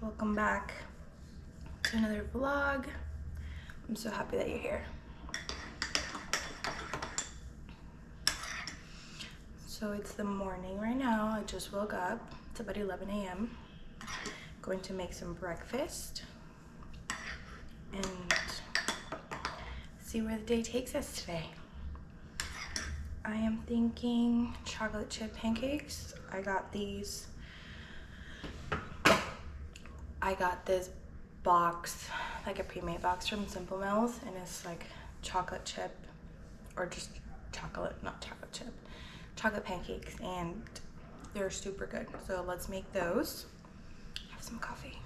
welcome back to another vlog. I'm so happy that you're here. So it's the morning right now. I just woke up. It's about 11 a.m. Going to make some breakfast and see where the day takes us today. I am thinking chocolate chip pancakes. I got this box, like a pre-made box from Simple Mills, and it's like chocolate chip, or just chocolate, not chocolate chip, chocolate pancakes, and they're super good. So let's make those. Have some coffee.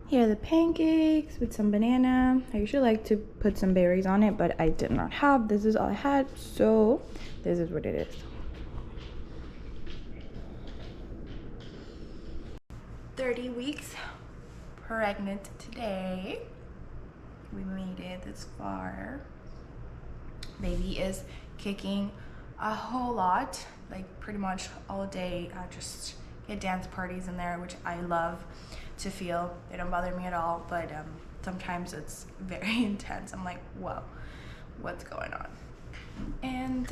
Here are the pancakes with some banana. I usually like to put some berries on it, but I did not have. This is all I had, so this is what it is. 30 weeks pregnant today. We made it this far. Baby is kicking a whole lot, like pretty much all day. I just get dance parties in there, which I love to feel. They don't bother me at all, but sometimes it's very intense. I'm like, whoa, what's going on? And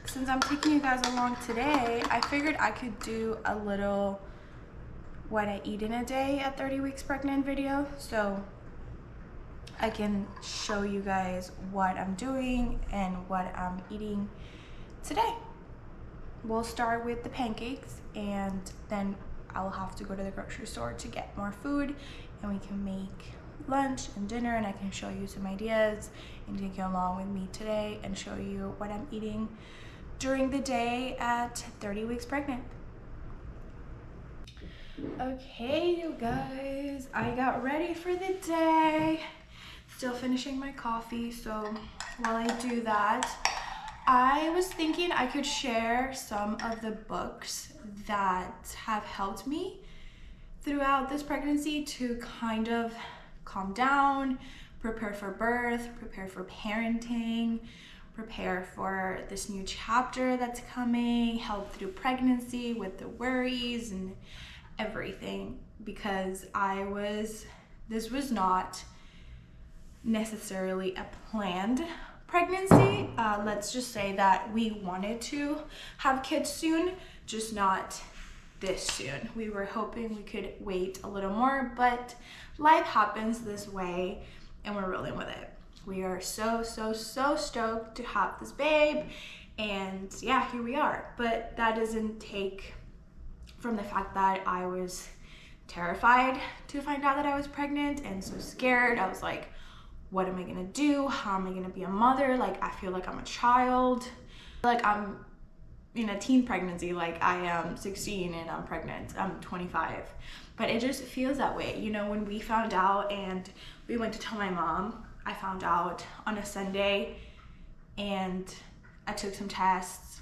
since I'm taking you guys along today, I figured I could do a little what I eat in a day at 30 weeks pregnant video, so I can show you guys what I'm doing and what I'm eating today. We'll start with the pancakes, and then I'll have to go to the grocery store to get more food, and we can make lunch and dinner, and I can show you some ideas and take you along with me today and show you what I'm eating during the day at 30 weeks pregnant. Okay, you guys, I got ready for the day. Still finishing my coffee, so while I do that, I was thinking I could share some of the books that have helped me throughout this pregnancy to kind of calm down, prepare for birth, prepare for parenting, prepare for this new chapter that's coming, help through pregnancy with the worries and everything, because this was not necessarily a planned pregnancy. Let's just say that we wanted to have kids soon, just not this soon. We were hoping we could wait a little more, but life happens this way and we're rolling with it. We are so stoked to have this babe, and yeah, here we are. But that doesn't take from the fact that I was terrified to find out that I was pregnant and so scared. I was like, what am I gonna do? How am I gonna be a mother? Like, I feel like I'm a child. Like, I'm in a teen pregnancy, like I am 16 and I'm pregnant. I'm 25. But it just feels that way. You know, when we found out and we went to tell my mom, I found out on a Sunday and I took some tests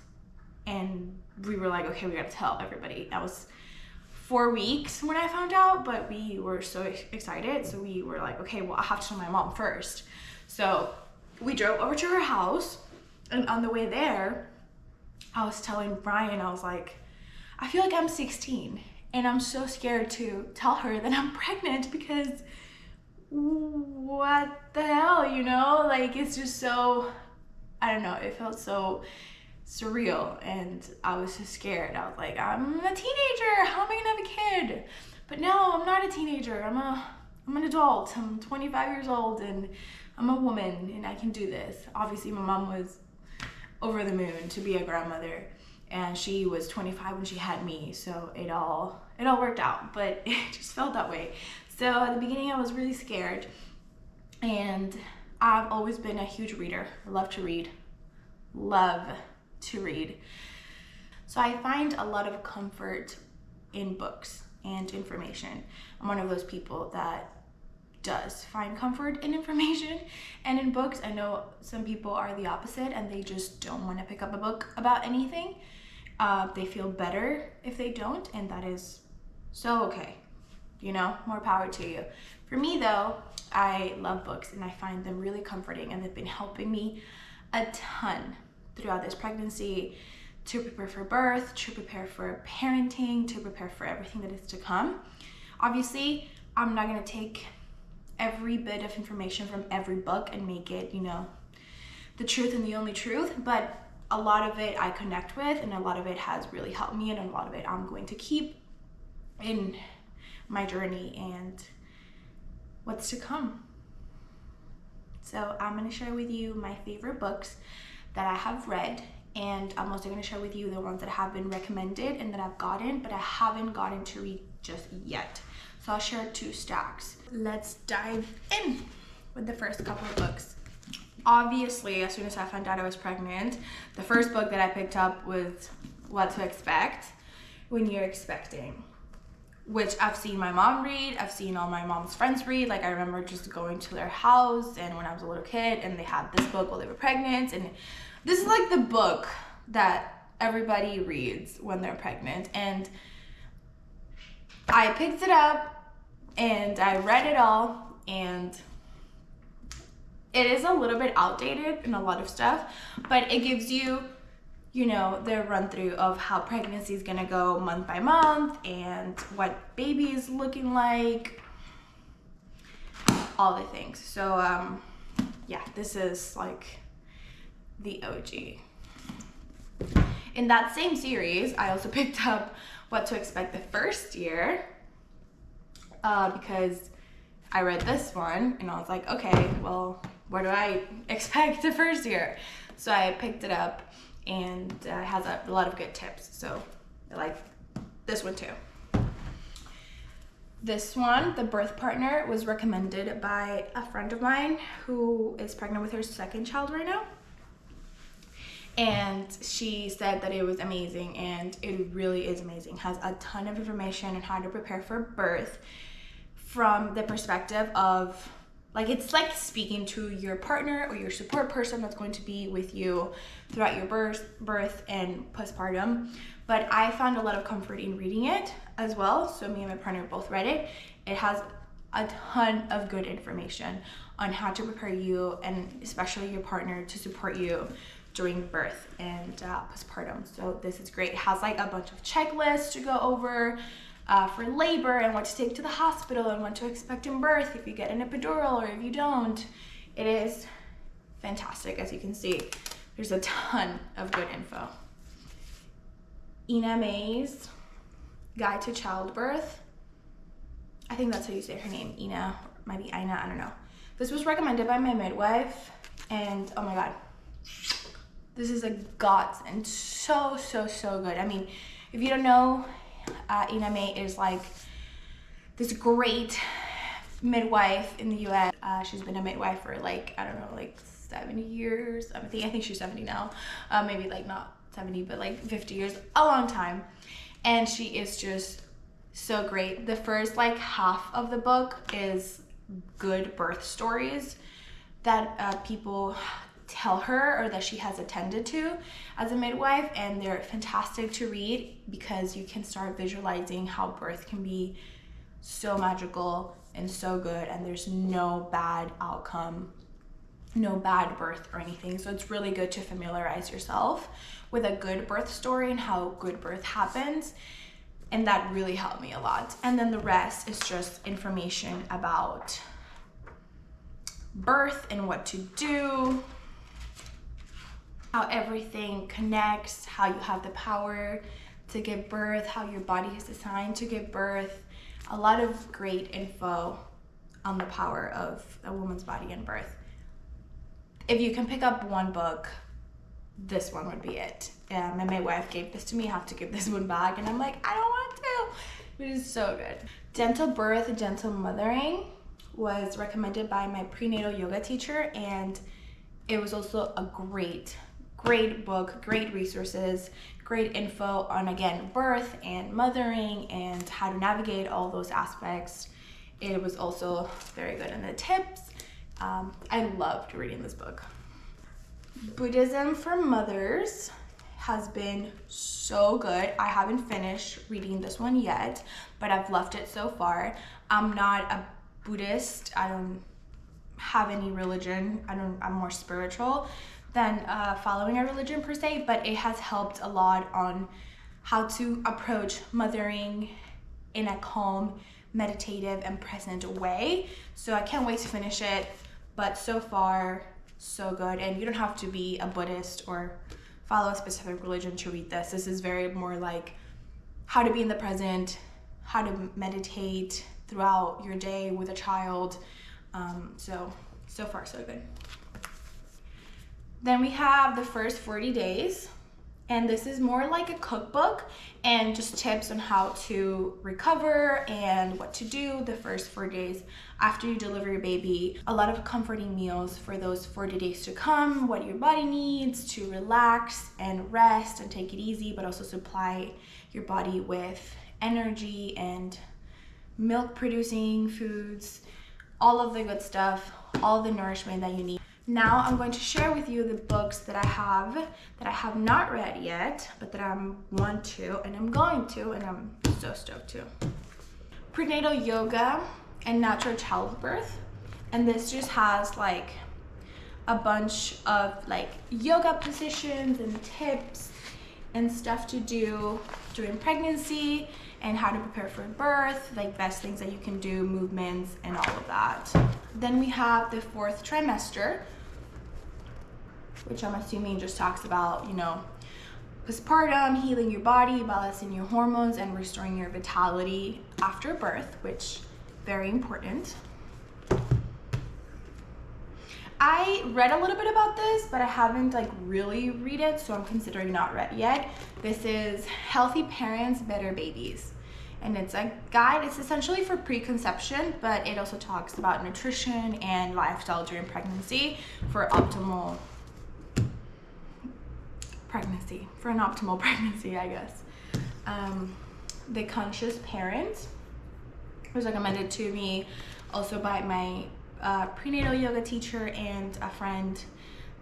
and we were like, okay, we gotta tell everybody. I was 4 weeks when I found out, but we were so excited. So we were like, okay, well, I have to tell my mom first. So we drove over to her house, and on the way there, I was telling Brian, I was like, I feel like I'm 16 and I'm so scared to tell her that I'm pregnant because what the hell, you know? Like, it's just so, I don't know, it felt so surreal and I was so scared. I was like, I'm a teenager, how am I gonna have a kid? But no, I'm not a teenager, I'm an adult. I'm 25 years old and I'm a woman and I can do this. Obviously my mom was over the moon to be a grandmother, and she was 25 when she had me, so it all worked out, but it just felt that way. So at the beginning I was really scared, and I've always been a huge reader. I love to read. So I find a lot of comfort in books and information. I'm one of those people that does find comfort in information and in books. I know some people are the opposite and they just don't want to pick up a book about anything. They feel better if they don't, and that is so okay. You know, more power to you. For me though, I love books and I find them really comforting, and they've been helping me a ton throughout this pregnancy, to prepare for birth, to prepare for parenting, to prepare for everything that is to come. Obviously, I'm not gonna take every bit of information from every book and make it, you know, the truth and the only truth, but a lot of it I connect with, and a lot of it has really helped me, and a lot of it I'm going to keep in my journey and what's to come. So I'm going to share with you my favorite books that I have read, and I'm also going to share with you the ones that have been recommended and that I've gotten, but I haven't gotten to read just yet. So I'll share 2 stacks. Let's dive in with the first couple of books. Obviously, as soon as I found out I was pregnant, the first book that I picked up was What to Expect When You're Expecting, which I've seen my mom read, I've seen all my mom's friends read. Like, I remember just going to their house and when I was a little kid and they had this book while they were pregnant, and this is like the book that everybody reads when they're pregnant. And I picked it up and I read it all, and it is a little bit outdated in a lot of stuff, but it gives you, you know, the run through of how pregnancy is gonna go month by month and what baby is looking like, all the things. So yeah, this is like the OG. In that same series, I also picked up What to Expect the First Year, because I read this one and I was like, okay, well, what do I expect the first year? So I picked it up, and it has a lot of good tips. So I like this one too. This one, The Birth Partner, was recommended by a friend of mine who is pregnant with her 2nd child right now. And she said that it was amazing, and it really is amazing. It has a ton of information on how to prepare for birth from the perspective of, like, it's like speaking to your partner or your support person that's going to be with you throughout your birth and postpartum. But I found a lot of comfort in reading it as well. So me and my partner both read it. It has a ton of good information on how to prepare you and especially your partner to support you during birth and postpartum. So this is great. It has like a bunch of checklists to go over for labor and what to take to the hospital and what to expect in birth if you get an epidural or if you don't. It is fantastic. As you can see, there's a ton of good info. Ina May's Guide to Childbirth. I think that's how you say her name, Ina, maybe Ina, I don't know. This was recommended by my midwife, and oh my god, this is a godsend. So good. I mean, if you don't know, Ina May is like this great midwife in the US. She's been a midwife for like, I don't know, like 70 years. I think she's 70 now. Maybe like not 70, but like 50 years, a long time. And she is just so great. The first like half of the book is good birth stories that people tell her or that she has attended to as a midwife, and they're fantastic to read because you can start visualizing how birth can be so magical and so good, and there's no bad outcome, no bad birth or anything. So it's really good to familiarize yourself with a good birth story and how good birth happens, and that really helped me a lot. And then the rest is just information about birth and what to do, how everything connects, how you have the power to give birth, how your body is designed to give birth. A lot of great info on the power of a woman's body and birth. If you can pick up one book, this one would be it. My midwife gave this to me. I have to give this one back, and I'm like, I don't want to. It is so good. Gentle Birth, Gentle Mothering was recommended by my prenatal yoga teacher, and it was also a great book, great resources, great info on, again, birth and mothering and how to navigate all those aspects. It was also very good in the tips. I loved reading this book. Buddhism for Mothers has been so good. I haven't finished reading this one yet, but I've loved it so far. I'm not a Buddhist. I don't have any religion. I'm more spiritual than following a religion per se, but it has helped a lot on how to approach mothering in a calm, meditative, and present way. So I can't wait to finish it, but so far, so good. And you don't have to be a Buddhist or follow a specific religion to read this. This is very more like how to be in the present, how to meditate throughout your day with a child. So far, so good. Then we have The First 40 Days, and this is more like a cookbook and just tips on how to recover and what to do the first 40 days after you deliver your baby. A lot of comforting meals for those 40 days to come, what your body needs to relax and rest and take it easy, but also supply your body with energy and milk producing foods, all of the good stuff, all the nourishment that you need. Now I'm going to share with you the books that I have not read yet, but that I want to, and I'm going to, and I'm so stoked to. Prenatal Yoga and Natural Childbirth, and this just has like a bunch of like yoga positions and tips and stuff to do during pregnancy and how to prepare for birth, like best things that you can do, movements and all of that. Then we have the 4th trimester, which I'm assuming just talks about, you know, postpartum, healing your body, balancing your hormones, and restoring your vitality after birth, which very important. I read a little bit about this, but I haven't like really read it, so I'm considering not read yet. This is Healthy Parents, Better Babies. And it's a guide. It's essentially for preconception, but it also talks about nutrition and lifestyle during pregnancy for optimal pregnancy, for an optimal pregnancy, I guess. The Conscious Parent was recommended to me also by my prenatal yoga teacher and a friend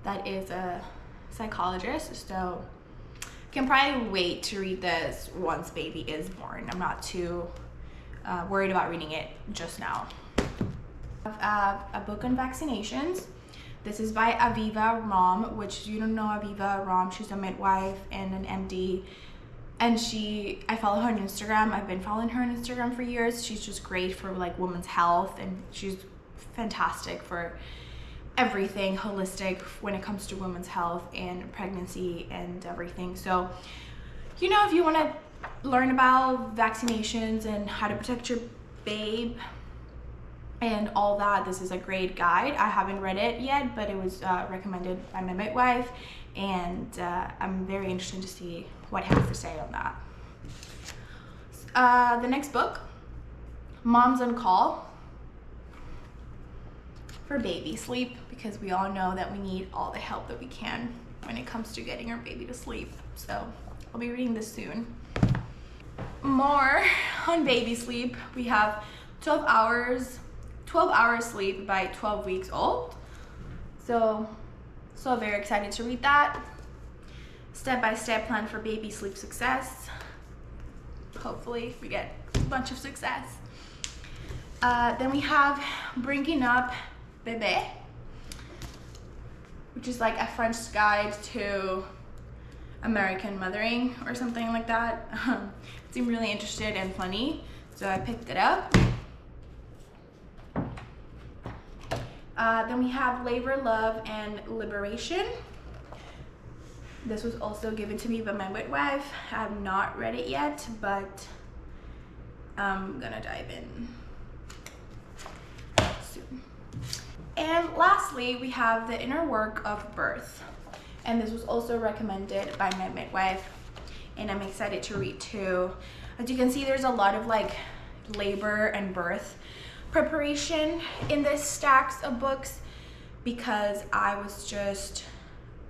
that is a psychologist, so can probably wait to read this once baby is born. I'm not too worried about reading it just now. I have a book on vaccinations. This is by Aviva Romm, which you don't know Aviva Romm. She's a midwife and an MD. And I follow her on Instagram. I've been following her on Instagram for years. She's just great for like women's health, and she's fantastic for everything holistic when it comes to women's health and pregnancy and everything. So, you know, if you want to learn about vaccinations and how to protect your babe and all that, this is a great guide. I haven't read it yet, but it was recommended by my midwife, and I'm very interested to see what he has to say on that. The next book, Moms on Call, for baby sleep, because we all know that we need all the help that we can when it comes to getting our baby to sleep. So I'll be reading this soon. More on baby sleep. We have 12 hours sleep by 12 weeks old. So very excited to read that. Step-by-step plan for baby sleep success. Hopefully we get a bunch of success. Then we have Bringing Up Bébé, which is like a French guide to American mothering or something like that. Seemed really interested and funny, so I picked it up. Then we have Labor, Love, and Liberation. This was also given to me by my midwife. I have not read it yet, but I'm gonna dive in soon. And lastly, we have The Inner Work of Birth. And this was also recommended by my midwife, and I'm excited to read too. As you can see, there's a lot of like labor and birth preparation in this stacks of books, because I was just,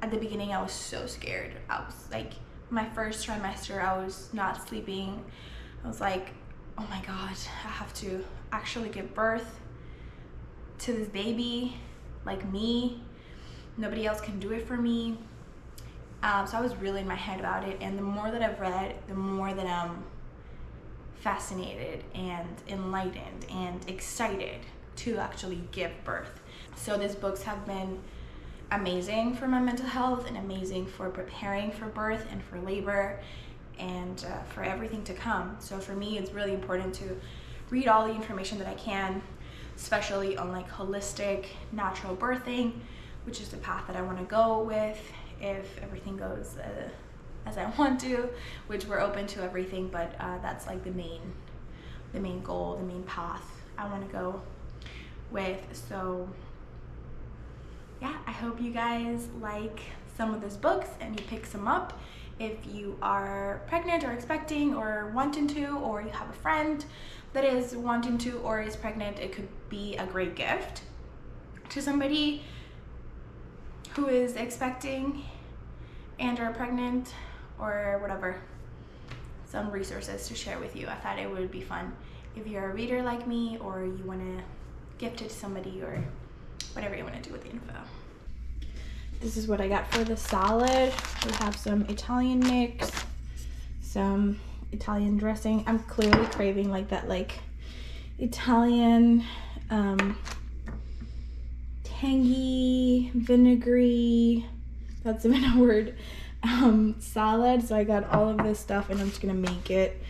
at the beginning, I was so scared. I was like, my first trimester, I was not sleeping. I was like, oh my God, I have to actually give birth to this baby, like me. Nobody else can do it for me. So I was really in my head about it. And the more that I've read, the more that I'm fascinated and enlightened and excited to actually give birth. So these books have been amazing for my mental health and amazing for preparing for birth and for labor and for everything to come. So for me, it's really important to read all the information that I can, especially on like holistic natural birthing, which is the path that I want to go with if everything goes as I want to, which we're open to everything, but that's like the main goal, the main path I want to go with. So yeah, I hope you guys like some of these books and you pick some up. If you are pregnant or expecting or wanting to, or you have a friend that is wanting to or is pregnant, it could be a great gift to somebody who is expecting and are pregnant or whatever. Some resources to share with you. I thought it would be fun if you're a reader like me, or you want to gift it to somebody, or whatever you want to do with the info. This is what I got for the salad. We have some Italian mix, some Italian dressing. I'm clearly craving like that like Italian tangy, vinegary, that's even a word, salad. So I got all of this stuff and I'm just gonna make it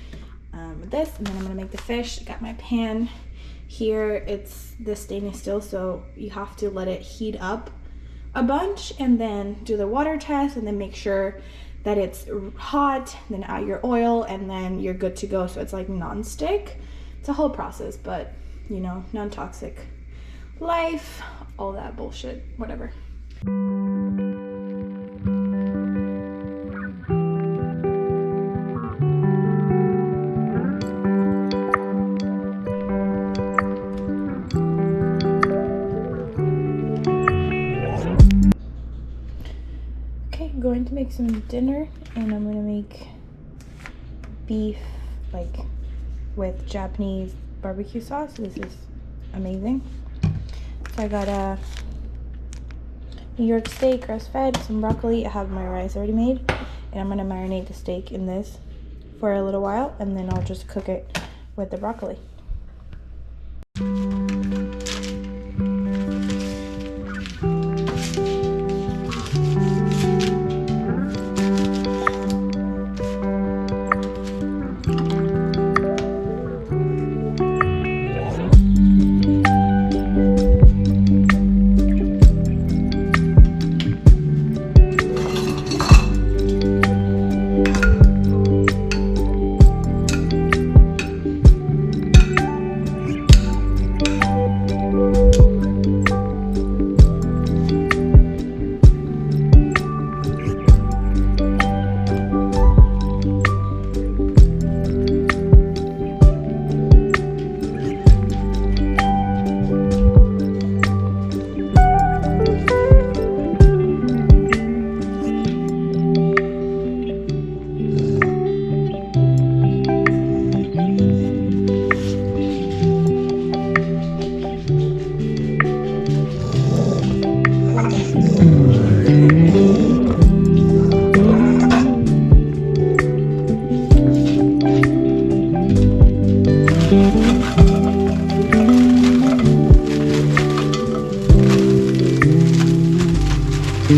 with this, and then I'm gonna make the fish. I got my pan here. It's the stainless steel, so you have to let it heat up a bunch and then do the water test and then make sure that it's hot, then add your oil, and then you're good to go. So it's like non-stick. It's a whole process, but you know, non-toxic life, all that bullshit, whatever. Going to make some dinner, and I'm gonna make beef like with Japanese barbecue sauce. This is amazing. So I got a New York steak, grass-fed, some broccoli. I have my rice already made, and I'm gonna marinate the steak in this for a little while, and then I'll just cook it with the broccoli. So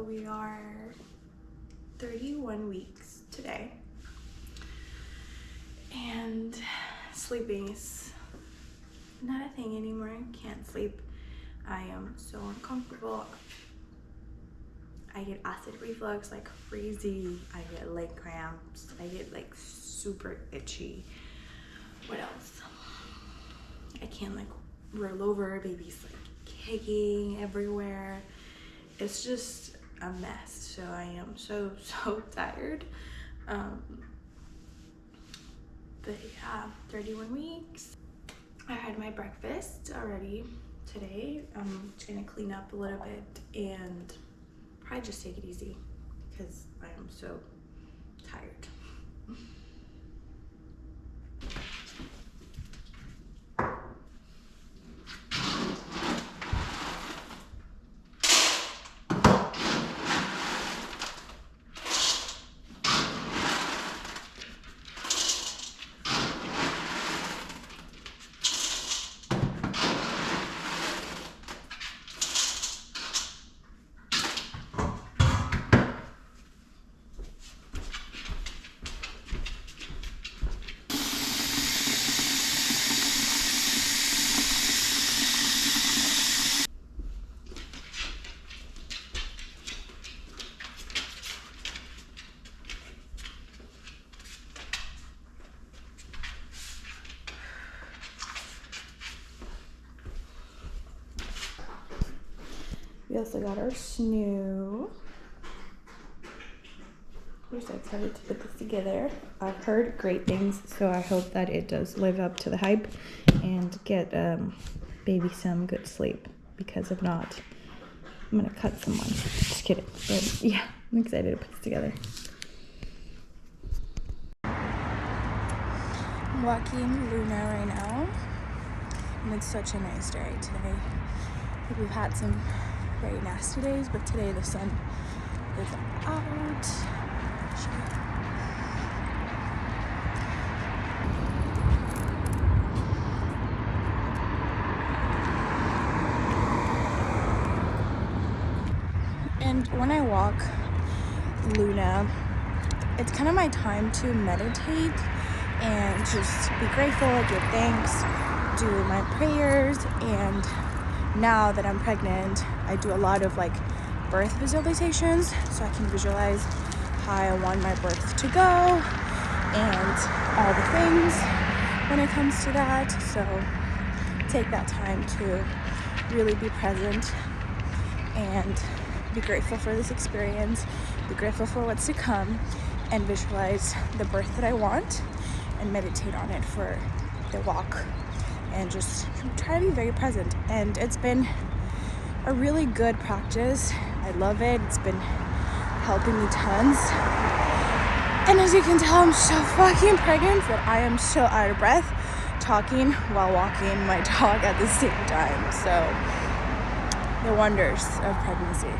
we are 31 weeks today, and sleeping is not a thing anymore. I can't sleep. I am so uncomfortable. I get acid reflux like crazy. I get leg cramps. I get like super itchy. What else? I can't like roll over. Baby's like kicking everywhere. It's just a mess. So I am so tired. But yeah, 31 weeks. I had my breakfast already today. I'm just gonna clean up a little bit and probably just take it easy because I am so tired. We also got our snoo. We're so excited to put this together. I've heard great things, so I hope that it does live up to the hype and get baby some good sleep, because if not, I'm gonna cut someone. Just kidding. But yeah, I'm excited to put this together. I'm walking Luna right now, and it's such a nice day today. I think we've had some very nasty days, but today the sun is out. And when I walk Luna, it's kind of my time to meditate and just be grateful, give thanks, do my prayers. And now that I'm pregnant, I do a lot of like birth visualizations, so I can visualize how I want my birth to go and all the things when it comes to that. So take that time to really be present and be grateful for this experience, be grateful for what's to come, and visualize the birth that I want and meditate on it for the walk, and just try to be very present. And it's been a really good practice. I love it. It's been helping me tons. And as you can tell, I'm so fucking pregnant that I am so out of breath talking while walking my dog at the same time. So the wonders of pregnancy.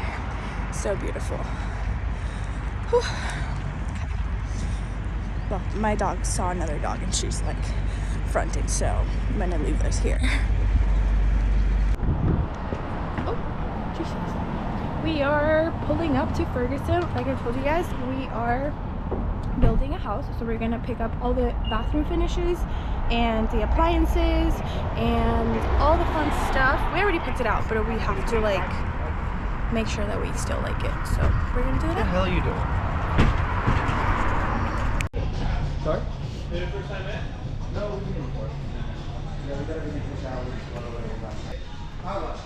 So beautiful. Whew. well, my dog saw another dog and she's like fronting, so I'm gonna leave this here. Oh, Jesus. We are pulling up to Ferguson. Like I told you guys, we are building a house, so we're gonna pick up all the bathroom finishes and the appliances and all the fun stuff. We already picked it out, but we have to like make sure that we still like it, so we're gonna do that. What the hell are you doing? Sorry? Is it first time in? No, we've been before. Yeah, we gotta be 6 hours. How much?